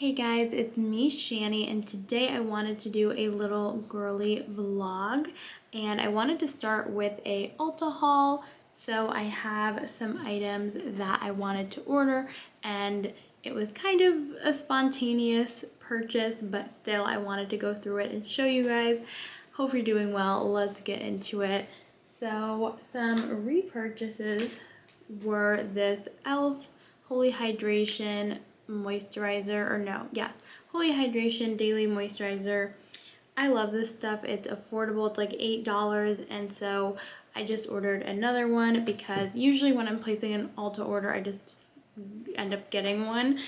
Hey guys, it's me, Shani, and today I wanted to do a little girly vlog, and I wanted to start with a Ulta haul. So I have some items that I wanted to order, and it was kind of a spontaneous purchase, but still I wanted to go through it and show you guys. Hope you're doing well. Let's get into it. So some repurchases were this e.l.f. Holy Hydration moisturizer, Holy Hydration daily moisturizer. I love this stuff. It's affordable. It's like $8, and so I just ordered another one because usually when I'm placing an Ulta order I just end up getting one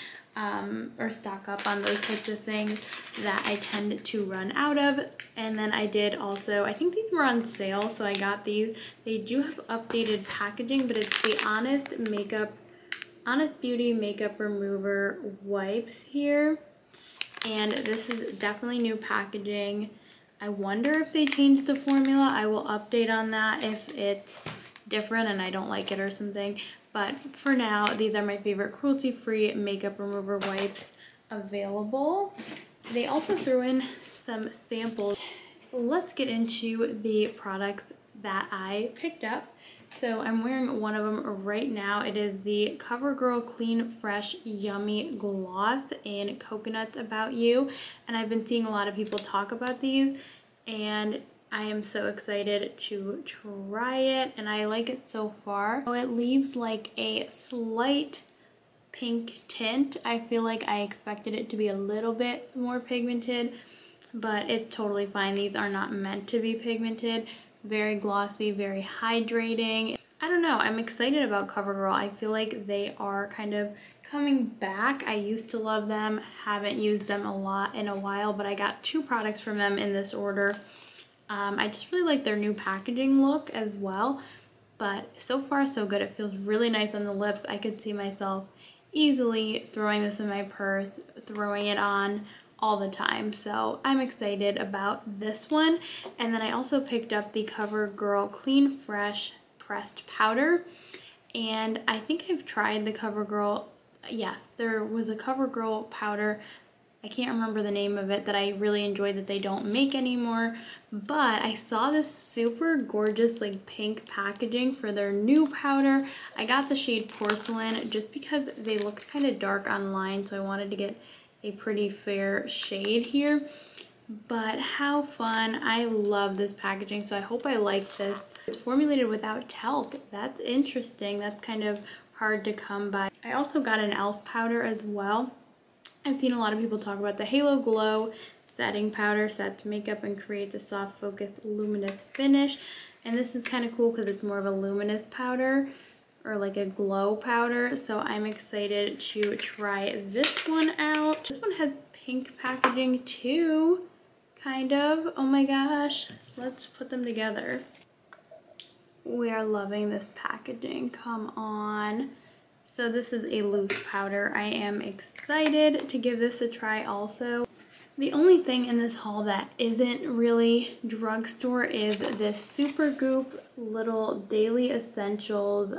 or stock up on those types of things that I tend to run out of. And then I did also, I think these were on sale, so I got these. They do have updated packaging, but it's the Honest Beauty Makeup Remover wipes here, and this is definitely new packaging. I wonder if they changed the formula. I will update on that if it's different and I don't like it or something, but for now these are my favorite cruelty-free makeup remover wipes available. They also threw in some samples. Let's get into the products that I picked up. So I'm wearing one of them right now. It is the CoverGirl Clean Fresh Yummy Gloss in Coconut About You. And I've been seeing a lot of people talk about these, and I am so excited to try it, and I like it so far. So it leaves like a slight pink tint. I feel like I expected it to be a little bit more pigmented, but it's totally fine. These are not meant to be pigmented. Very glossy, very hydrating. I don't know, I'm excited about CoverGirl. I feel like they are kind of coming back. I used to love them, haven't used them a lot in a while, but I got 2 products from them in this order. I just really like their new packaging look as well, but so far so good. It feels really nice on the lips. I could see myself easily throwing this in my purse, throwing it on all the time, so I'm excited about this one. And then I also picked up the CoverGirl Clean Fresh Pressed Powder, and I think I've tried the CoverGirl. Yes, there was a CoverGirl powder, I can't remember the name of it, that I really enjoyed that they don't make anymore, but I saw this super gorgeous like pink packaging for their new powder. I got the shade Porcelain just because they looked kind of dark online, so I wanted to get a pretty fair shade here. But how fun. I love this packaging, so I hope I like this. It's formulated without talc. That's interesting. That's kind of hard to come by. I also got an e.l.f. powder as well. I've seen a lot of people talk about the Halo Glow setting powder. Sets makeup and creates a soft, focused, luminous finish. And this is kind of cool because it's more of a luminous powder, or like a glow powder, so I'm excited to try this one out. This one has pink packaging too, kind of. Oh my gosh, let's put them together. We are loving this packaging, come on. So this is a loose powder. I am excited to give this a try also. The only thing in this haul that isn't really drugstore is this Supergoop little Daily Essentials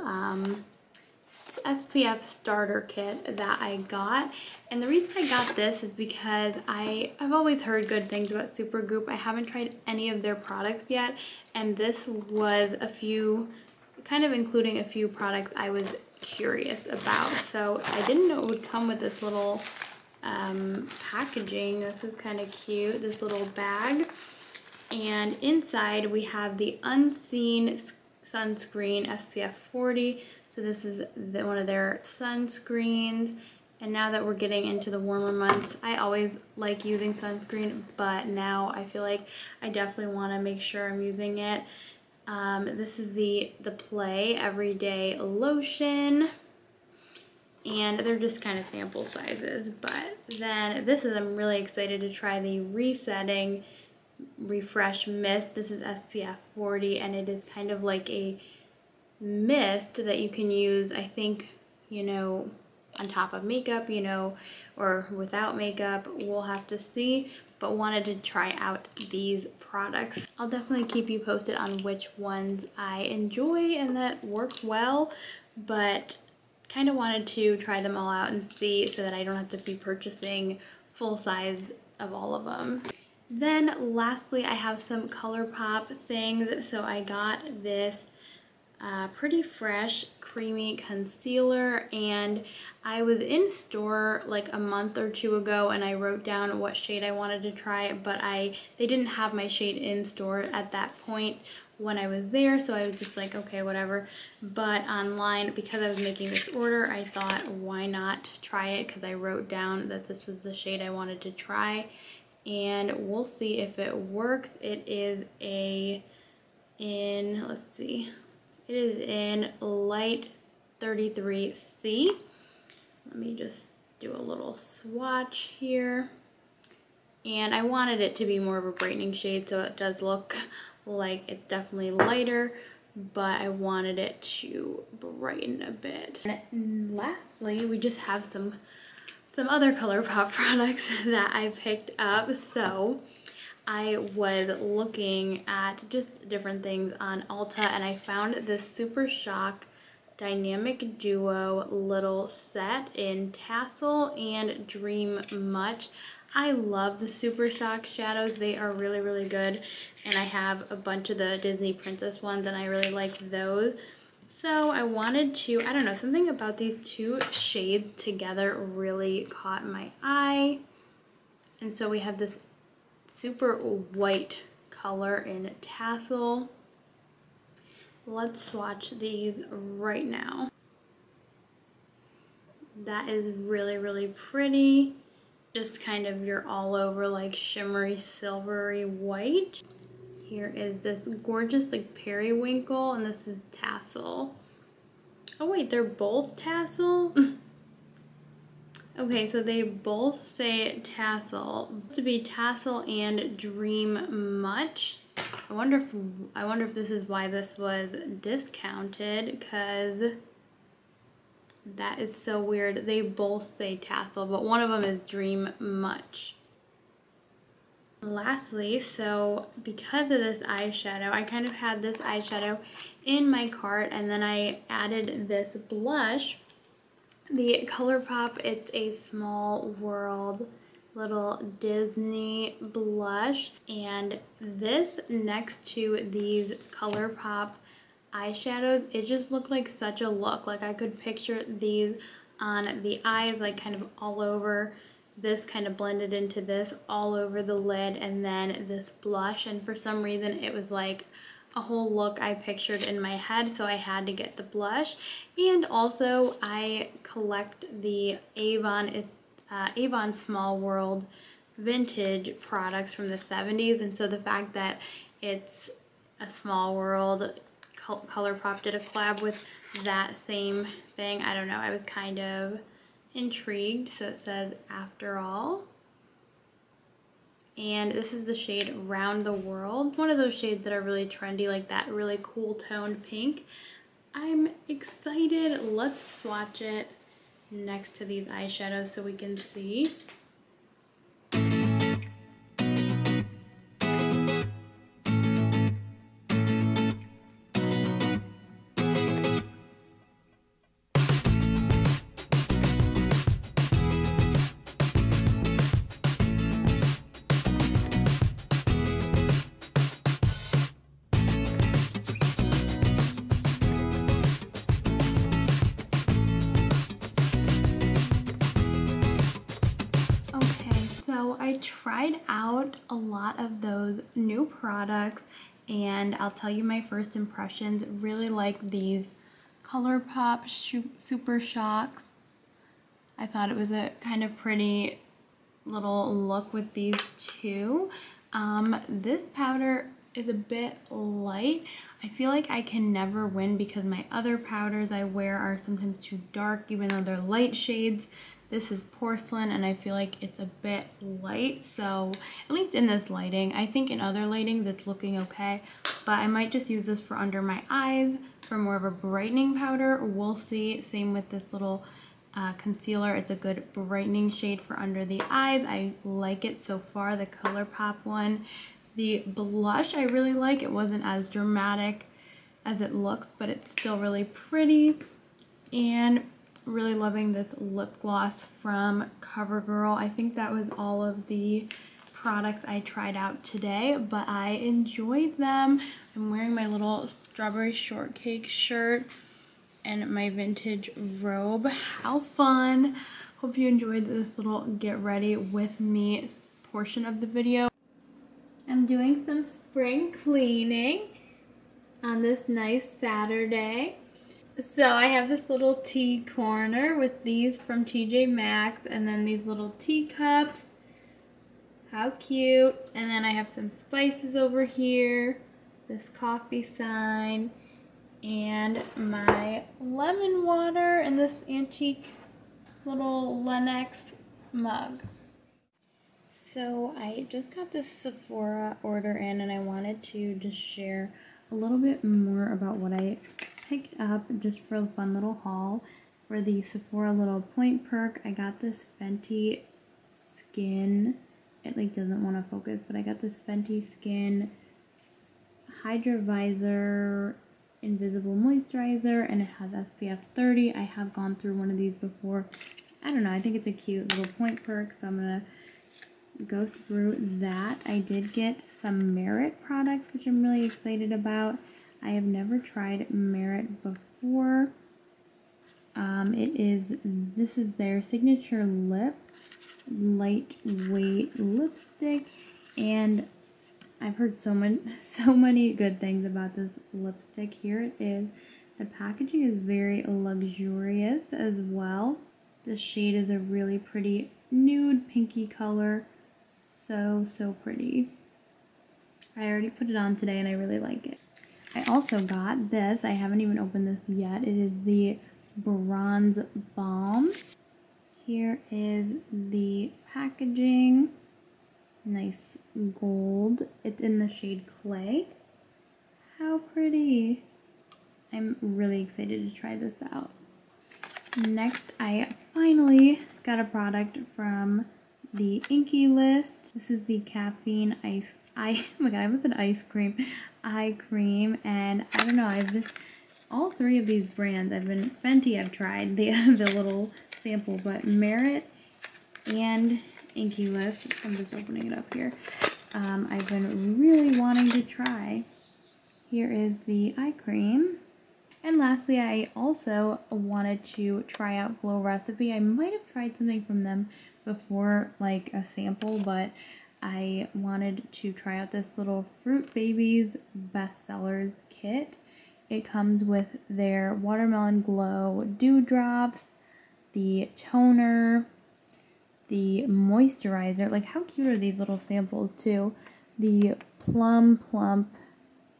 SPF starter kit that I got. And the reason I got this is because I've always heard good things about Supergoop. I haven't tried any of their products yet, and this was kind of including a few products I was curious about. So I didn't know it would come with this little packaging. This is kind of cute, this little bag, and inside we have the Unseen sunscreen SPF 40. So this is one of their sunscreens, and now that we're getting into the warmer months, I always like using sunscreen, but now I feel like I definitely want to make sure I'm using it. This is the Play Everyday Lotion, and they're just kind of sample sizes. But then this is, I'm really excited to try the Resetting Refresh Mist. This is SPF 40, and it is kind of like a mist that you can use, I think, you know, on top of makeup, you know, or without makeup. We'll have to see, but wanted to try out these products. I'll definitely keep you posted on which ones I enjoy and that work well, but kind of wanted to try them all out and see so that I don't have to be purchasing full size of all of them. Then lastly, I have some ColourPop things. So I got this Pretty Fresh creamy concealer, and I was in store like a month or two ago and I wrote down what shade I wanted to try, but they didn't have my shade in store at that point when I was there, so I was just like, okay, whatever. But online, because I was making this order, I thought, why not try it, because I wrote down that this was the shade I wanted to try, and we'll see if it works. It is let's see, it is in light 33C. Let me just do a little swatch here. And I wanted it to be more of a brightening shade, so it does look like it's definitely lighter, but I wanted it to brighten a bit. And lastly, we just have some other ColourPop products that I picked up. So I was looking at just different things on Ulta, and I found this Super Shock Dynamic Duo little set in Tassel and Dream Much. I love the Super Shock shadows. They are really, really good. And I have a bunch of the Disney Princess ones, and I really like those. So I wanted to, I don't know, something about these two shades together really caught my eye. And so we have this super white color in Tassel. Let's swatch these right now. That is really, really pretty. Just kind of your all over like shimmery silvery white. Here is this gorgeous like periwinkle, and this is Tassel. Oh wait, they're both Tassel? Okay, so they both say Tassel. To be Tassel and Dream Much. I wonder if this is why this was discounted, because that is so weird. They both say Tassel, but one of them is Dream Much. Lastly, so because of this eyeshadow, I kind of had this eyeshadow in my cart, and then I added this blush. The ColourPop, it's a Small World little Disney blush, and this next to these ColourPop eyeshadows, it just looked like such a look. Like I could picture these on the eyes, like kind of all over. This kind of blended into this all over the lid, and then this blush, and for some reason it was like a whole look I pictured in my head, so I had to get the blush. And also I collect the Avon Small World vintage products from the 70s, and so the fact that it's a Small World, ColourPop did a collab with that same thing, I don't know, I was kind of intrigued. So it says After All, and this is the shade Round the World, one of those shades that are really trendy, like that really cool toned pink. I'm excited. Let's swatch it next to these eyeshadows so we can see. I tried out a lot of those new products, and I'll tell you my first impressions. Really like these ColourPop Super Shocks. I thought it was a kind of pretty little look with these two. This powder is a bit light. I feel like I can never win because my other powders I wear are sometimes too dark, even though they're light shades. This is porcelain, and I feel like it's a bit light, so at least in this lighting. I think in other lightings it's looking okay, but I might just use this for under my eyes for more of a brightening powder. We'll see. Same with this little concealer. It's a good brightening shade for under the eyes. I like it so far, the ColourPop one. The blush I really like. It wasn't as dramatic as it looks, but it's still really pretty. And really loving this lip gloss from CoverGirl. I think that was all of the products I tried out today, but I enjoyed them. I'm wearing my little strawberry shortcake shirt and my vintage robe. How fun! Hope you enjoyed this little get ready with me portion of the video. I'm doing some spring cleaning on this nice Saturday. So I have this little tea corner with these from TJ Maxx, and then these little teacups. How cute. And then I have some spices over here, this coffee sign, and my lemon water and this antique little Lennox mug. So I just got this Sephora order in, and I wanted to just share a little bit more about what I picked up just for a fun little haul. For the Sephora little point perk, I got this Fenty Skin. It like doesn't want to focus, but I got this Fenty Skin Hydra Visor Invisible Moisturizer, and it has SPF 30. I have gone through one of these before. I don't know, I think it's a cute little point perk, so I'm gonna go through that. I did get some Merit products, which I'm really excited about. I have never tried Merit before. This is their signature lip lightweight lipstick, and I've heard so many good things about this lipstick. Here it is. The packaging is very luxurious as well. The shade is a really pretty nude pinky color. So pretty. I already put it on today and I really like it. I also got this. I haven't even opened this yet. It is the Bronze Balm. Here is the packaging. Nice gold. It's in the shade Clay. How pretty. I'm really excited to try this out. Next, I finally got a product from the Inky List. This is the caffeine oh my god, I almost said eye cream, and I don't know, all three of these brands, Fenty I've tried, the little sample, but Merit and Inky List, I'm just opening it up here, I've been really wanting to try. Here is the eye cream. And lastly, I also wanted to try out Glow Recipe. I might have tried something from them before, like a sample, but I wanted to try out this little Fruit Babies Bestsellers kit. It comes with their Watermelon Glow Dewdrops, the toner, the moisturizer. Like, how cute are these little samples too? The Plum Plump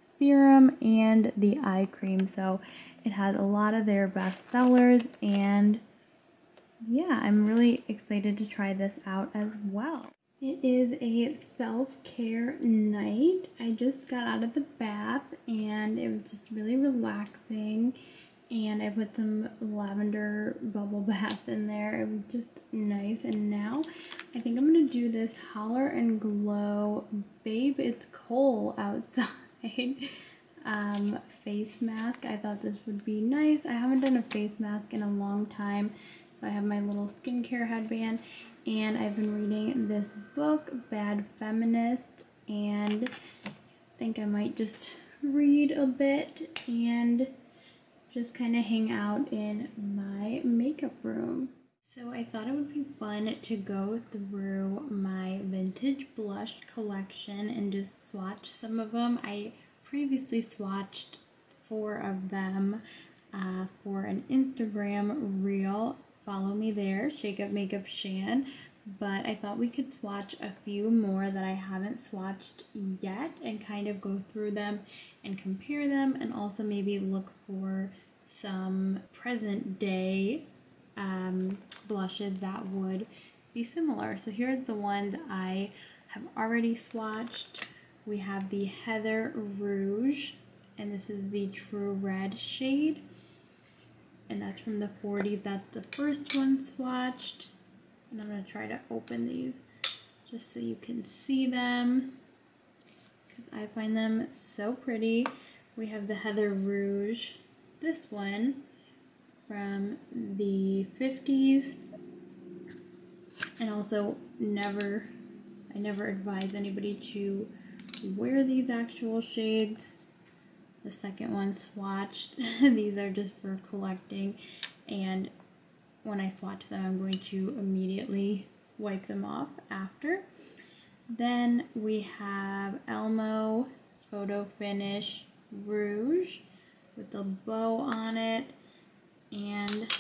serum and the eye cream. So it has a lot of their best sellers, and yeah, I'm really excited to try this out as well. It is a self-care night. I just got out of the bath and it was just really relaxing, and I put some lavender bubble bath in there. It was just nice, and now I think I'm gonna do this Holler and Glow Babe It's Cold Outside face mask. I thought this would be nice. I haven't done a face mask in a long time. So I have my little skincare headband, and I've been reading this book, Bad Feminist, and I think I might just read a bit and just kind of hang out in my makeup room. So I thought it would be fun to go through my vintage blush collection and just swatch some of them. I previously swatched 4 of them for an Instagram reel. Follow me there, Shake Up Makeup Shan. But I thought we could swatch a few more that I haven't swatched yet and kind of go through them and compare them, and also maybe look for some present day blushes that would be similar. So here's the ones I have already swatched. We have the Heather Rouge, and this is the True Red shade, and that's from the 40s. That's the first one swatched, and I'm going to try to open these just so you can see them, because I find them so pretty. We have the Heather Rouge, this one, from the 50s. And also I never advise anybody to wear these actual shades. The second one swatched. These are just for collecting, and when I swatch them, I'm going to immediately wipe them off after. Then we have Elmo Photo Finish Rouge with a bow on it, and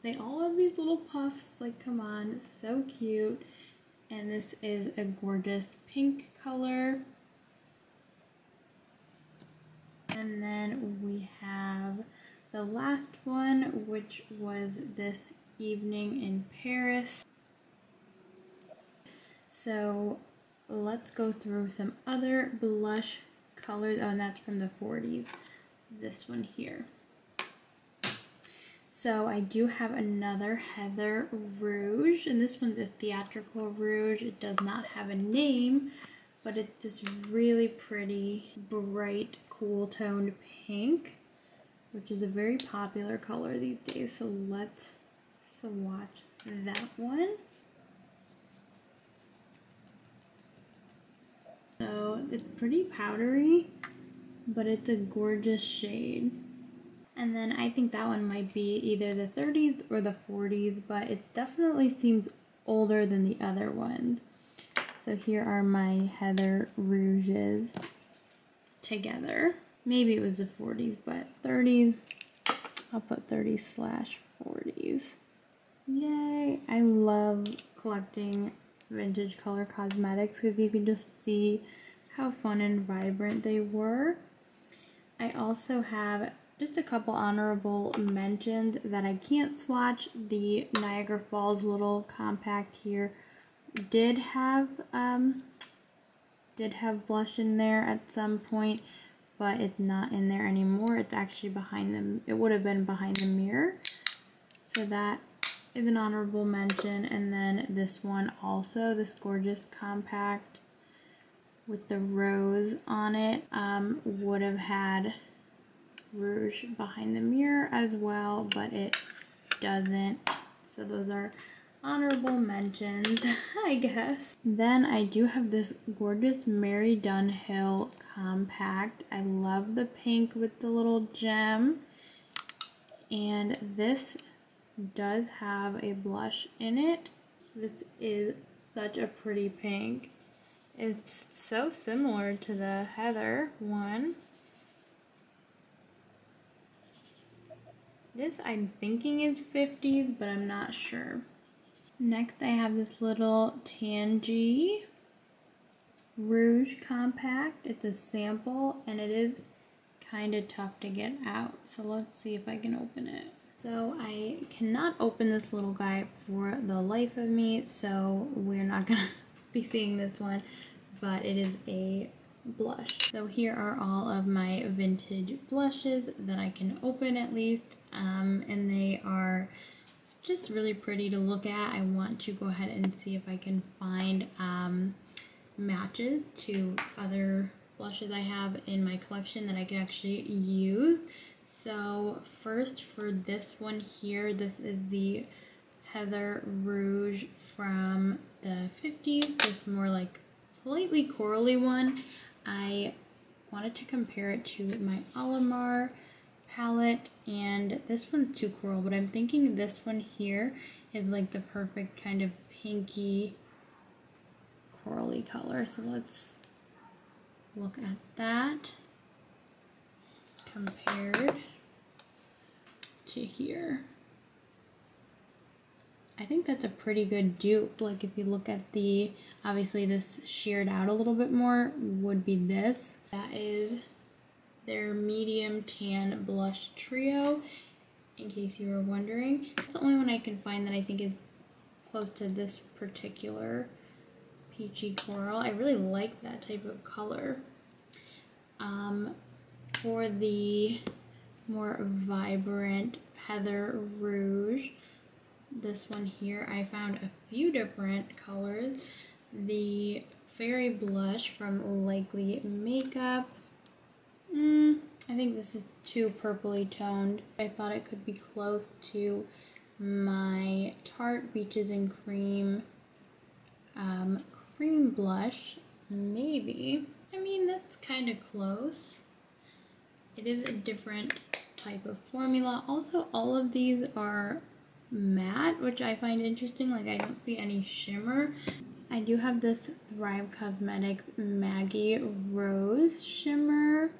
they all have these little puffs, like, come on, so cute. And this is a gorgeous pink color. And then we have the last one, which was This Evening in Paris. So let's go through some other blush colors. Oh, and that's from the 40s. This one here. So I do have another Heather Rouge, and this one's a theatrical rouge. It does not have a name, but it's this really pretty, bright, cool toned pink, which is a very popular color these days. So let's swatch that one. So it's pretty powdery, but it's a gorgeous shade. And then I think that one might be either the 30s or the 40s, but it definitely seems older than the other ones. So here are my Heather Rouges together. Maybe it was the 40s, but 30s, I'll put 30/40s. Yay! I love collecting vintage color cosmetics because you can just see how fun and vibrant they were. I also have just a couple honorable mentions that I can't swatch. The Niagara Falls little compact here did have blush in there at some point, but it's not in there anymore. It's actually behind them. It would have been behind the mirror. So that is an honorable mention. And then this one also, this gorgeous compact with the rose on it, would have had rouge behind the mirror as well, but it doesn't. So those are honorable mentions, I guess. Then I do have this gorgeous Mary Dunhill compact. I love the pink with the little gem, and this does have a blush in it. This is such a pretty pink. It's so similar to the Heather one. This I'm thinking is 50s, but I'm not sure. Next I have this little Tangy Rouge compact. It's a sample and it is kind of tough to get out. So let's see if I can open it. So I cannot open this little guy for the life of me, so we're not gonna be seeing this one, but it is a blush. So here are all of my vintage blushes that I can open at least. And they are just really pretty to look at. I want to go ahead and see if I can find matches to other blushes I have in my collection that I can actually use. So first for this one here, this is the Heather Rouge from the 50s, this more like slightly corally one. I wanted to compare it to my Alamar palette, and this one's too coral, but I'm thinking this one here is like the perfect kind of pinky corally color. So let's look at that compared to here. I think that's a pretty good dupe. Like if you look at the, obviously this sheared out a little bit more, would be this. That is their medium tan blush trio, in case you were wondering. It's the only one I can find that I think is close to this particular peachy coral. I really like that type of color. For the more vibrant Heather Rouge, this one here, I found a few different colors. The Fairy Blush from Likely Makeup I think this is too purpley toned. I thought it could be close to my Tarte Beaches and Cream cream blush, maybe. I mean, that's kind of close. It is a different type of formula. Also, all of these are matte, which I find interesting. Like, I don't see any shimmer. I do have this Thrive Cosmetics Maggie Rose shimmer.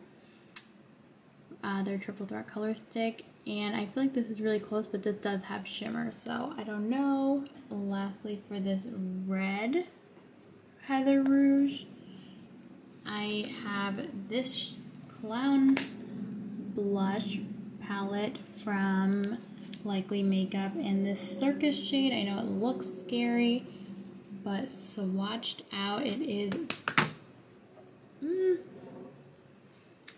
Their Triple Threat Color Stick. And I feel like this is really close, but this does have shimmer, so I don't know. Lastly, for this red Heather Rouge, I have this Clown Blush palette from Likely Makeup in this Circus shade. I know it looks scary, but swatched out, it is...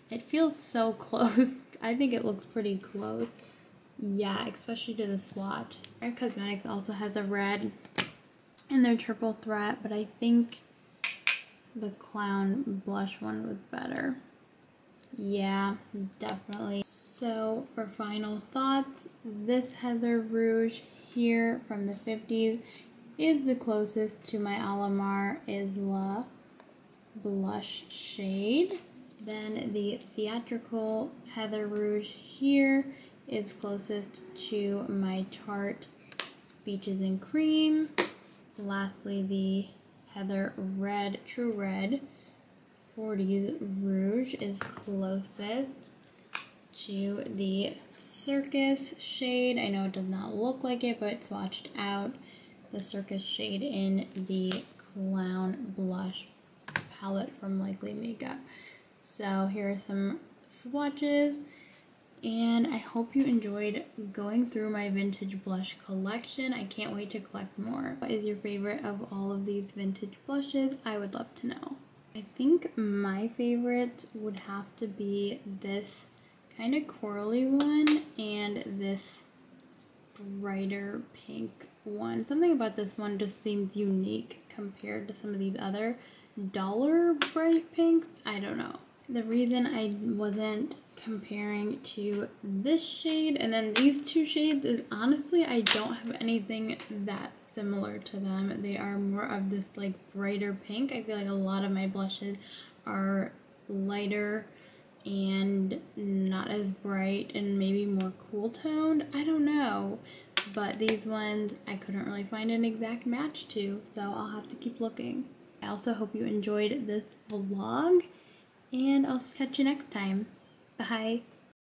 it feels so close. I think it looks pretty close. Yeah, especially to the swatch. Thrive Cosmetics also has a red in their Triple Threat, but I think the Clown Blush one was better. Yeah, definitely. So for final thoughts, this Heather Rouge here from the 50s is the closest to my Alamar Isla blush shade. Then the Theatrical Heather Rouge here is closest to my Tarte Beaches and Cream. Lastly, the Heather Red, True Red 40s Rouge is closest to the Circus shade. I know it does not look like it, but it's swatched out. The Circus shade in the Clown Blush palette from Likely Makeup. So here are some swatches, and I hope you enjoyed going through my vintage blush collection. I can't wait to collect more. What is your favorite of all of these vintage blushes? I would love to know. I think my favorite would have to be this kind of corally one and this brighter pink one. Something about this one just seems unique compared to some of these other dollar bright pinks. I don't know. The reason I wasn't comparing to this shade and then these two shades is honestly I don't have anything that similar to them. They are more of this like brighter pink. I feel like a lot of my blushes are lighter and not as bright and maybe more cool toned. I don't know. But these ones I couldn't really find an exact match to, so I'll have to keep looking. I also hope you enjoyed this vlog, and I'll catch you next time. Bye!